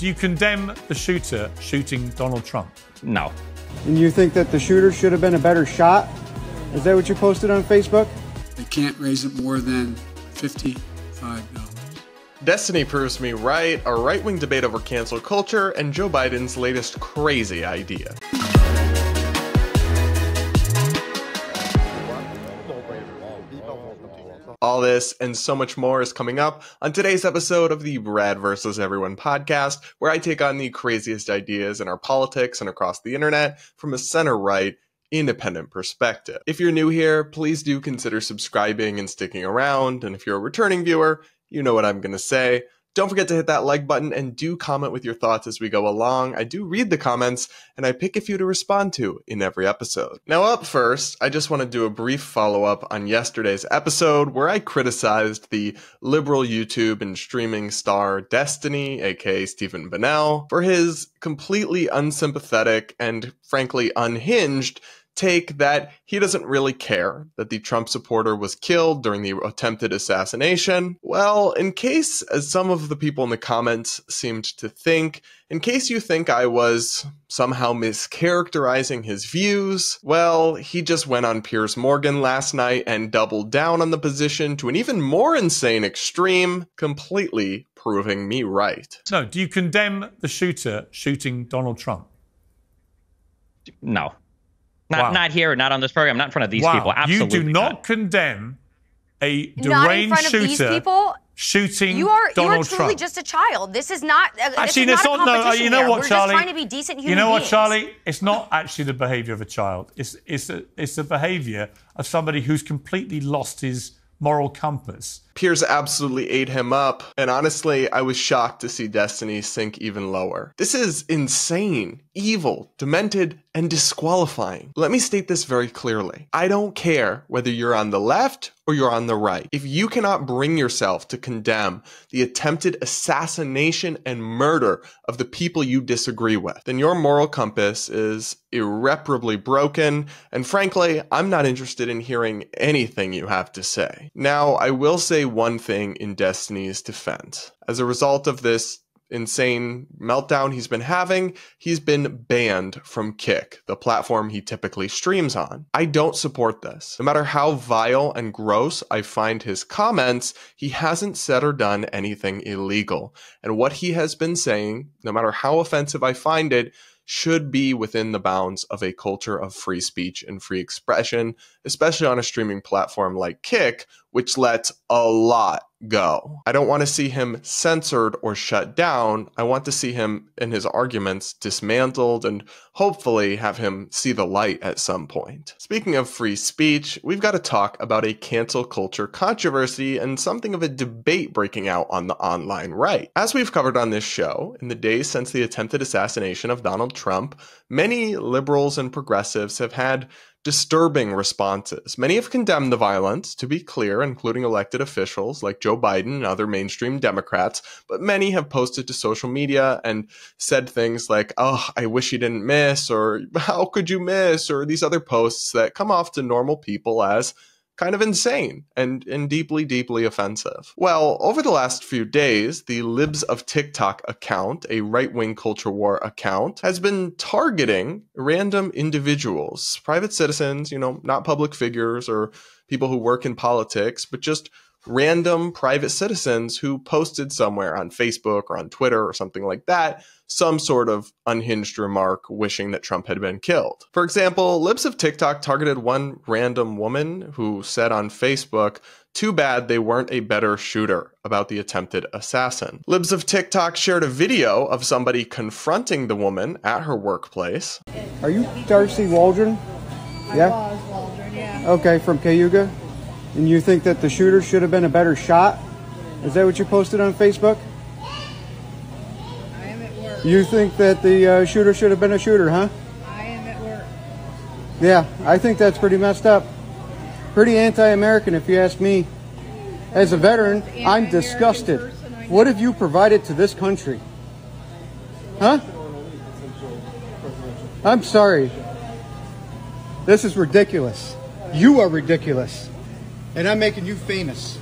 do you condemn the shooter shooting Donald Trump? No. And you think that the shooter should have been a better shot? Is that what you posted on Facebook? They can't raise it more than $55. Destiny proves me right, a right-wing debate over cancel culture, and Joe Biden's latest crazy idea. All this and so much more is coming up on today's episode of the Brad vs. Everyone podcast, where I take on the craziest ideas in our politics and across the internet from a center-right, independent perspective. If you're new here, please do consider subscribing and sticking around, and if you're a returning viewer, you know what I'm going to say. Don't forget to hit that like button and do comment with your thoughts as we go along. I do read the comments and I pick a few to respond to in every episode. Now up first, I just want to do a brief follow-up on yesterday's episode where I criticized the liberal YouTube and streaming star Destiny, aka Steven Bonnell, for his completely unsympathetic and frankly unhinged take that he doesn't really care that the Trump supporter was killed during the attempted assassination. Well, in case, as some of the people in the comments seemed to think, in case you think I was somehow mischaracterizing his views, well, he just went on Piers Morgan last night and doubled down on the position to an even more insane extreme, completely proving me right. No, do you condemn the shooter shooting Donald Trump? No. Not here, not on this program, not in front of these people. Absolutely You do not condemn a deranged shooter shooting Donald Trump. You are truly just a child. This is not. Actually, this is not a competition you know what, We're Charlie? just trying to be decent human You know what, beings. Charlie? It's not actually the behaviour of a child. It's the behaviour of somebody who's completely lost his moral compass. Piers absolutely ate him up, and honestly, I was shocked to see Destiny sink even lower. This is insane, evil, demented, and disqualifying. Let me state this very clearly. I don't care whether you're on the left or you're on the right. If you cannot bring yourself to condemn the attempted assassination and murder of the people you disagree with, then your moral compass is irreparably broken, and frankly, I'm not interested in hearing anything you have to say. Now, I will say one thing in Destiny's defense. As a result of this insane meltdown he's been having, he's been banned from Kick, the platform he typically streams on. I don't support this. No matter how vile and gross I find his comments, he hasn't said or done anything illegal. And what he has been saying, no matter how offensive I find it, should be within the bounds of a culture of free speech and free expression, especially on a streaming platform like Kick, which lets a lot go. I don't want to see him censored or shut down. I want to see him and his arguments dismantled and hopefully have him see the light at some point. Speaking of free speech, we've got to talk about a cancel culture controversy and something of a debate breaking out on the online right. As we've covered on this show, in the days since the attempted assassination of Donald Trump, many liberals and progressives have had disturbing responses. Many have condemned the violence, to be clear, including elected officials like Joe Biden and other mainstream Democrats, but many have posted to social media and said things like, oh, I wish he didn't miss, or how could you miss, or these other posts that come off to normal people as kind of insane and deeply, deeply offensive. Well, over the last few days, the Libs of TikTok account, a right-wing culture war account, has been targeting random individuals, private citizens, not public figures or people who work in politics, but just random private citizens who posted somewhere on Facebook or on Twitter or something like that, some sort of unhinged remark wishing that Trump had been killed. For example, Libs of TikTok targeted one random woman who said on Facebook, "Too bad they weren't a better shooter," about the attempted assassin. Libs of TikTok shared a video of somebody confronting the woman at her workplace. Are you Darcy Waldron? Yeah? I was Waldron, yeah. Okay, from Cayuga? And you think that the shooter should have been a better shot? Is that what you posted on Facebook? I am at work. You think that the shooter should have been a shooter, huh? I am at work. Yeah, I think that's pretty messed up. Pretty anti-American, if you ask me. As a veteran, I'm disgusted. What have you provided to this country? Huh? I'm sorry. This is ridiculous. You are ridiculous. And I'm making you famous.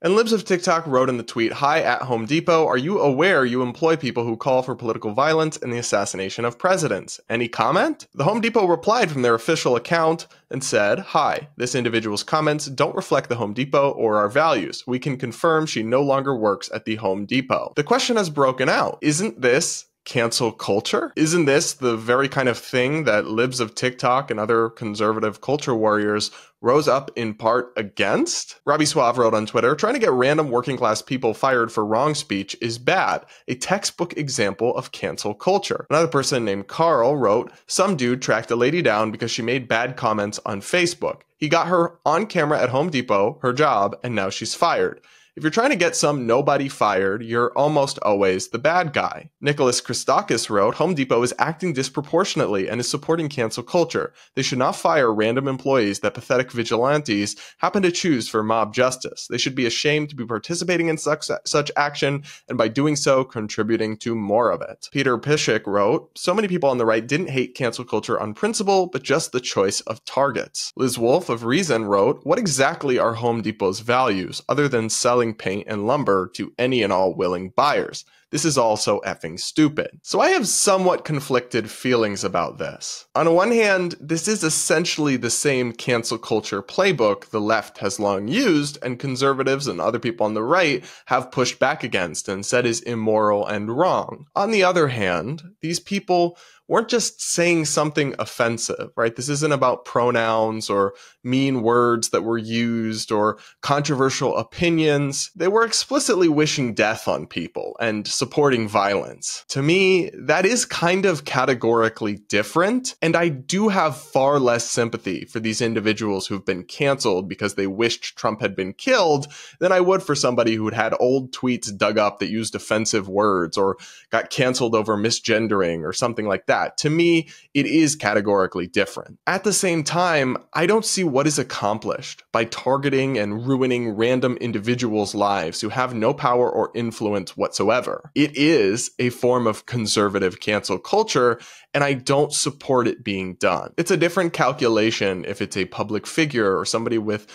And Libs of TikTok wrote in the tweet, "Hi at Home Depot, are you aware you employ people who call for political violence and the assassination of presidents? Any comment?" The Home Depot replied from their official account and said, "Hi, this individual's comments don't reflect the Home Depot or our values. We can confirm she no longer works at the Home Depot." The question has broken out. Isn't this cancel culture? Isn't this the very kind of thing that Libs of TikTok and other conservative culture warriors rose up in part against? Robbie Suave wrote on Twitter, "Trying to get random working class people fired for wrong speech is bad. A textbook example of cancel culture." Another person named Carl wrote, "Some dude tracked a lady down because she made bad comments on Facebook. He got her on camera at Home Depot, her job, and now she's fired. If you're trying to get some nobody fired, you're almost always the bad guy." Nicholas Christakis wrote, "Home Depot is acting disproportionately and is supporting cancel culture. They should not fire random employees that pathetic vigilantes happen to choose for mob justice. They should be ashamed to be participating in such action and by doing so, contributing to more of it." Peter Pishik wrote, "So many people on the right didn't hate cancel culture on principle, but just the choice of targets." Liz Wolfe of Reason wrote, "What exactly are Home Depot's values other than selling paint and lumber to any and all willing buyers? This is all so effing stupid." So I have somewhat conflicted feelings about this. On one hand, this is essentially the same cancel culture playbook the left has long used and conservatives and other people on the right have pushed back against and said is immoral and wrong. On the other hand, these people weren't just saying something offensive, right? This isn't about pronouns or mean words that were used or controversial opinions. They were explicitly wishing death on people and supporting violence. To me, that is kind of categorically different, and I do have far less sympathy for these individuals who've been canceled because they wished Trump had been killed than I would for somebody who had old tweets dug up that used offensive words or got canceled over misgendering or something like that. To me, it is categorically different. At the same time, I don't see what is accomplished by targeting and ruining random individuals' lives who have no power or influence whatsoever. It is a form of conservative cancel culture, and I don't support it being done. It's a different calculation if it's a public figure or somebody with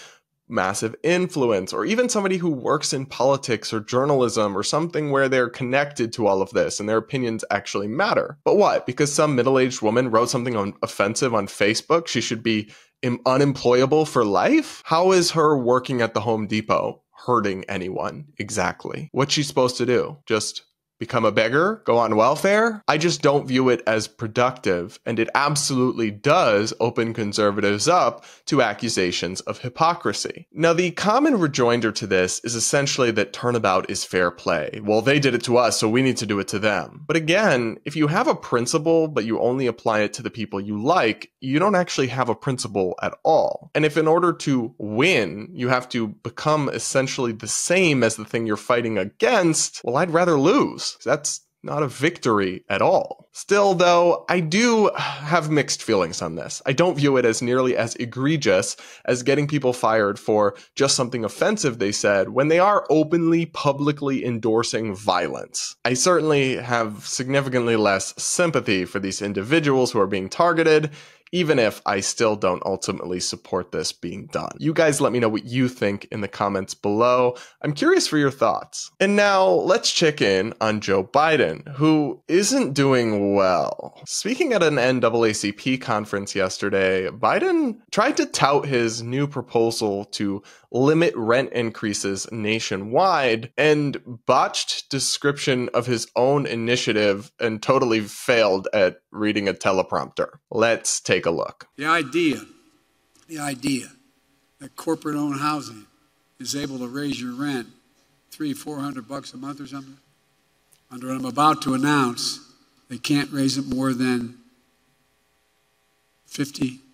massive influence, or even somebody who works in politics or journalism or something where they're connected to all of this and their opinions actually matter. But what? Because some middle-aged woman wrote something offensive on Facebook, she should be unemployable for life? How is her working at the Home Depot hurting anyone exactly? What's she supposed to do? Just become a beggar? Go on welfare? I just don't view it as productive, and it absolutely does open conservatives up to accusations of hypocrisy. Now, the common rejoinder to this is essentially that turnabout is fair play. Well, they did it to us, so we need to do it to them. But again, if you have a principle, but you only apply it to the people you like, you don't actually have a principle at all. And if in order to win, you have to become essentially the same as the thing you're fighting against, well, I'd rather lose. That's not a victory at all. Still, though, I do have mixed feelings on this. I don't view it as nearly as egregious as getting people fired for just something offensive they said when they are openly, publicly endorsing violence. I certainly have significantly less sympathy for these individuals who are being targeted, even if I still don't ultimately support this being done. You guys let me know what you think in the comments below. I'm curious for your thoughts. And now let's check in on Joe Biden, who isn't doing well. Speaking at an NAACP conference yesterday, Biden tried to tout his new proposal to limit rent increases nationwide and botched description of his own initiative and totally failed at reading a teleprompter. Let's take a look. The idea that corporate-owned housing is able to raise your rent $300-400 a month or something, under what I'm about to announce, they can't raise it more than $55.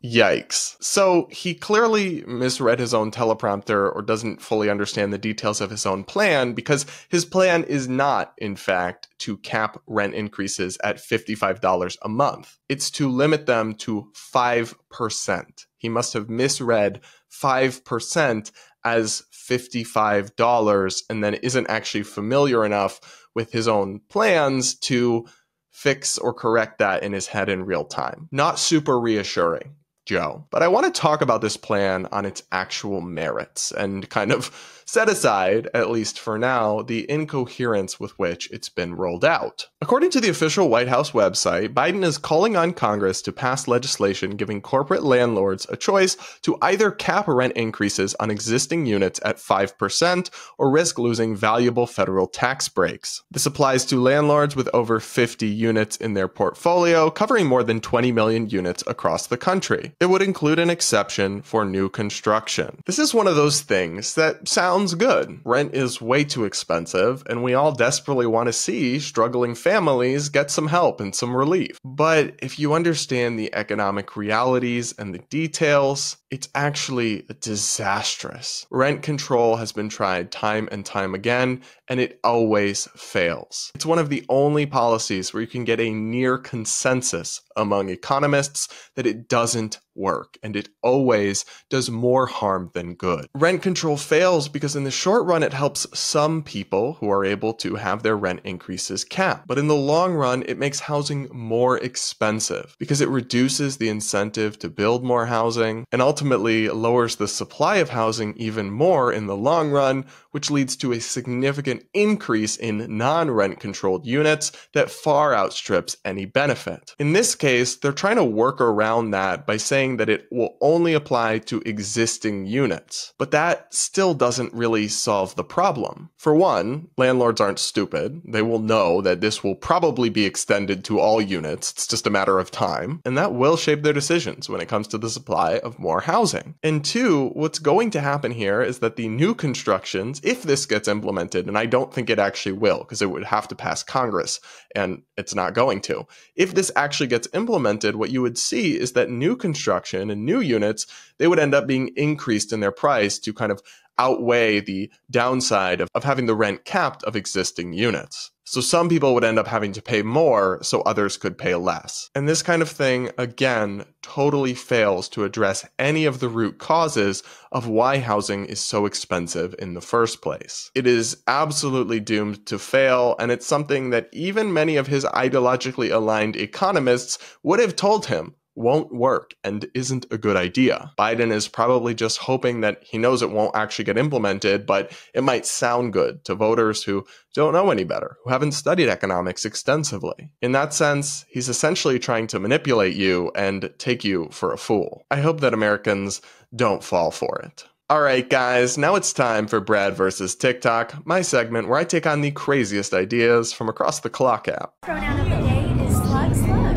Yikes. So he clearly misread his own teleprompter or doesn't fully understand the details of his own plan, because his plan is not, in fact, to cap rent increases at $55 a month. It's to limit them to 5%. He must have misread 5% as $55 and then isn't actually familiar enough with his own plans to fix or correct that in his head in real time. Not super reassuring. Joe. But I want to talk about this plan on its actual merits and kind of set aside, at least for now, the incoherence with which it's been rolled out. According to the official White House website, Biden is calling on Congress to pass legislation giving corporate landlords a choice to either cap rent increases on existing units at 5% or risk losing valuable federal tax breaks. This applies to landlords with over 50 units in their portfolio, covering more than 20 million units across the country. It would include an exception for new construction. This is one of those things that sounds good. Rent is way too expensive, and we all desperately want to see struggling families get some help and some relief. But if you understand the economic realities and the details, it's actually disastrous. Rent control has been tried time and time again, and it always fails. It's one of the only policies where you can get a near consensus among economists that it doesn't work, and it always does more harm than good. Rent control fails because in the short run it helps some people who are able to have their rent increases capped, but in the long run it makes housing more expensive because it reduces the incentive to build more housing and ultimately lowers the supply of housing even more in the long run, which leads to a significant increase in non-rent controlled units that far outstrips any benefit. In this case, they're trying to work around that by saying that it will only apply to existing units. But that still doesn't really solve the problem. For one, landlords aren't stupid. They will know that this will probably be extended to all units. It's just a matter of time. And that will shape their decisions when it comes to the supply of more housing. And two, what's going to happen here is that the new constructions, if this gets implemented, and I don't think it actually will, because it would have to pass Congress, and it's not going to. If this actually gets implemented, what you would see is that new construction and new units, they would end up being increased in their price to kind of outweigh the downside of having the rent capped of existing units. So some people would end up having to pay more so others could pay less. And this kind of thing, again, totally fails to address any of the root causes of why housing is so expensive in the first place. It is absolutely doomed to fail, and it's something that even many of his ideologically aligned economists would have told him won't work and isn't a good idea. Biden is probably just hoping that he knows it won't actually get implemented, but it might sound good to voters who don't know any better, who haven't studied economics extensively. In that sense, he's essentially trying to manipulate you and take you for a fool. I hope that Americans don't fall for it. Alright guys, now it's time for Brad vs. TikTok, my segment where I take on the craziest ideas from across the clock app. Pronoun of the day is slug slugs.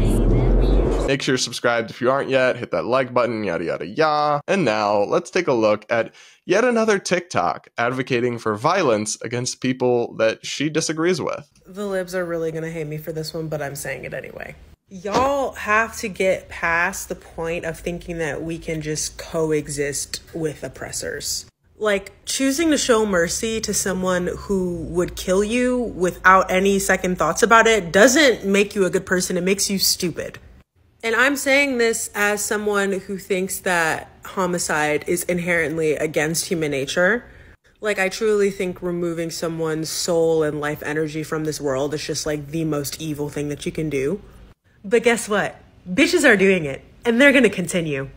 Make sure you're subscribed if you aren't yet, hit that like button, yada yada yada. And now, let's take a look at yet another TikTok advocating for violence against people that she disagrees with. The libs are really gonna hate me for this one, but I'm saying it anyway. Y'all have to get past the point of thinking that we can just coexist with oppressors. Like, choosing to show mercy to someone who would kill you without any second thoughts about it doesn't make you a good person, it makes you stupid. And I'm saying this as someone who thinks that homicide is inherently against human nature. Like, I truly think removing someone's soul and life energy from this world is just like the most evil thing that you can do. But guess what? Bitches are doing it, and they're gonna continue.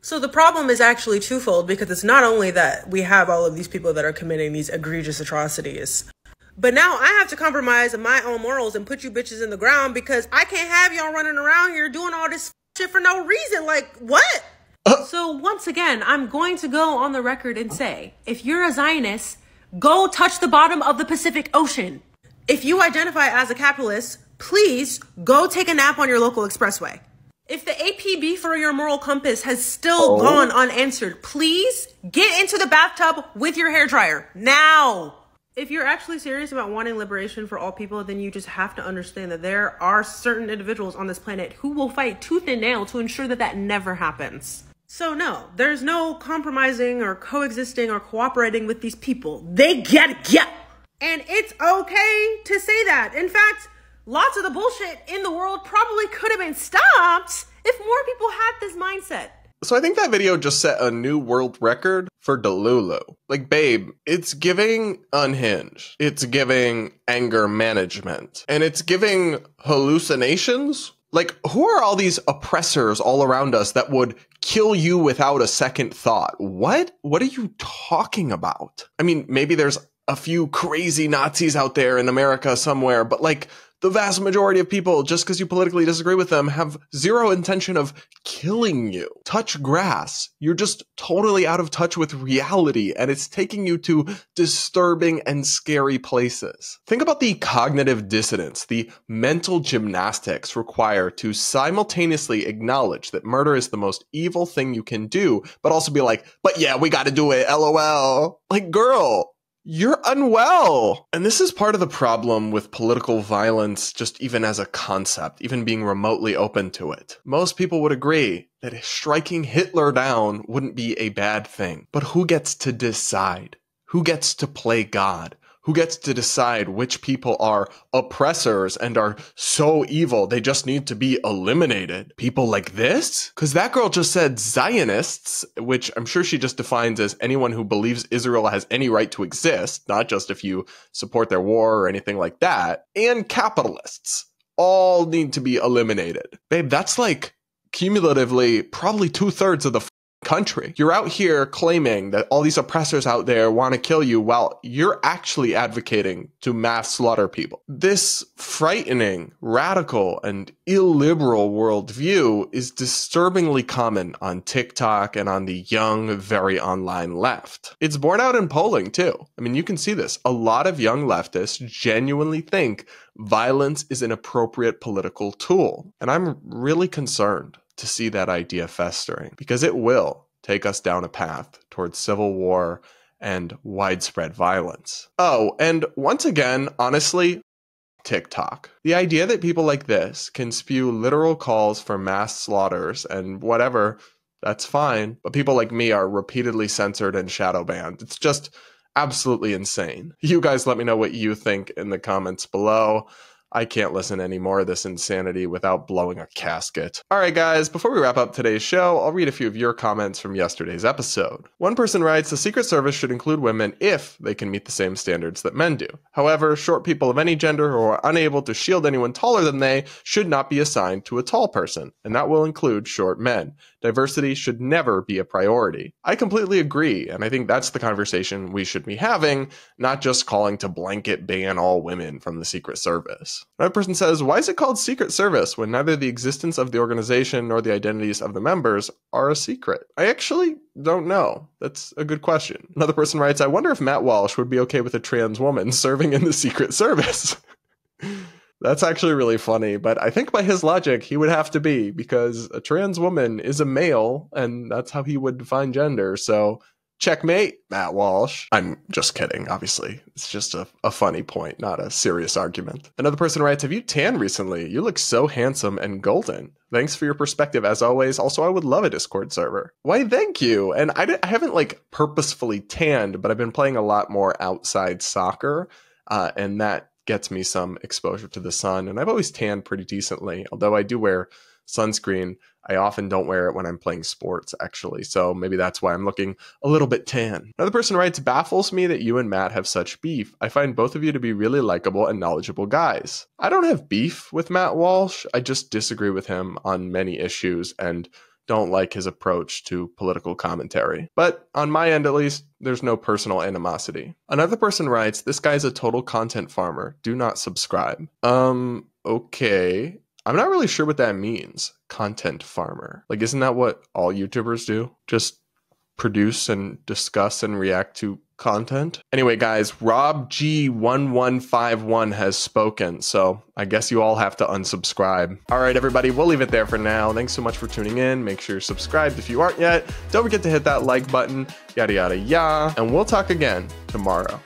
So the problem is actually twofold, because it's not only that we have all of these people that are committing these egregious atrocities, but now I have to compromise my own morals and put you bitches in the ground because I can't have y'all running around here doing all this shit for no reason. Like, what? So once again, I'm going to go on the record and say, if you're a Zionist, go touch the bottom of the Pacific Ocean. If you identify as a capitalist, please go take a nap on your local expressway. If the APB for your moral compass has still gone unanswered, please get into the bathtub with your hairdryer now. If you're actually serious about wanting liberation for all people, then you just have to understand that there are certain individuals on this planet who will fight tooth and nail to ensure that that never happens. So no, there's no compromising or coexisting or cooperating with these people. They get ya! And it's okay to say that. In fact, lots of the bullshit in the world probably could have been stopped if more people had this mindset. So I think that video just set a new world record for Delulu. Like, babe, it's giving unhinged. It's giving anger management. And it's giving hallucinations. Like, who are all these oppressors all around us that would kill you without a second thought. What are you talking about? I mean, maybe there's a few crazy Nazis out there in America somewhere, but like the vast majority of people, just because you politically disagree with them, have zero intention of killing you. Touch grass. You're just totally out of touch with reality, and it's taking you to disturbing and scary places. Think about the cognitive dissonance, the mental gymnastics required to simultaneously acknowledge that murder is the most evil thing you can do, but also be like, but yeah, we gotta do it, LOL. Like, girl, you're unwell. And this is part of the problem with political violence, just even as a concept, even being remotely open to it. Most people would agree that striking Hitler down wouldn't be a bad thing. But who gets to decide? Who gets to play God? Who gets to decide which people are oppressors and are so evil they just need to be eliminated? People like this? Because that girl just said Zionists, which I'm sure she just defines as anyone who believes Israel has any right to exist, not just if you support their war or anything like that, and capitalists. All need to be eliminated. Babe, that's like cumulatively probably 2/3 of the country. You're out here claiming that all these oppressors out there want to kill you while you're actually advocating to mass slaughter people. This frightening, radical, and illiberal worldview is disturbingly common on TikTok and on the young, very online left. It's borne out in polling too. I mean, you can see this. A lot of young leftists genuinely think violence is an appropriate political tool. And I'm really concerned to see that idea festering, because it will take us down a path towards civil war and widespread violence. Oh, and once again, honestly, TikTok. The idea that people like this can spew literal calls for mass slaughters and whatever, that's fine, but people like me are repeatedly censored and shadow banned. It's just absolutely insane. You guys let me know what you think in the comments below. I can't listen anymore of this insanity without blowing a casket. All right, guys, before we wrap up today's show, I'll read a few of your comments from yesterday's episode. One person writes, the Secret Service should include women if they can meet the same standards that men do. However, short people of any gender who are unable to shield anyone taller than they should not be assigned to a tall person, and that will include short men. Diversity should never be a priority. I completely agree, and I think that's the conversation we should be having, not just calling to blanket ban all women from the Secret Service. Another person says, why is it called Secret Service when neither the existence of the organization nor the identities of the members are a secret? I actually don't know. That's a good question. Another person writes, I wonder if Matt Walsh would be okay with a trans woman serving in the Secret Service. That's actually really funny, but I think by his logic, he would have to be, because a trans woman is a male, and that's how he would define gender, so checkmate, Matt Walsh. I'm just kidding, obviously. It's just a funny point, not a serious argument. Another person writes, have you tanned recently? You look so handsome and golden. Thanks for your perspective, as always. Also, I would love a Discord server. Why, thank you. And I haven't, like, purposefully tanned, but I've been playing a lot more outside soccer, and that gets me some exposure to the sun, and I've always tanned pretty decently. Although I do wear sunscreen, I often don't wear it when I'm playing sports, actually, so maybe that's why I'm looking a little bit tan. Another person writes, baffles me that you and Matt have such beef. I find both of you to be really likable and knowledgeable guys. I don't have beef with Matt Walsh, I just disagree with him on many issues and don't like his approach to political commentary. But on my end, at least, there's no personal animosity. Another person writes, this guy's a total content farmer. Do not subscribe. Okay. I'm not really sure what that means. Content farmer. Like, isn't that what all YouTubers do? Just produce and discuss and react to content? Anyway, guys, Rob G1151 has spoken, so I guess you all have to unsubscribe. All right, everybody, we'll leave it there for now. Thanks so much for tuning in. Make sure you're subscribed if you aren't yet. Don't forget to hit that like button, yada, yada, yada, and we'll talk again tomorrow.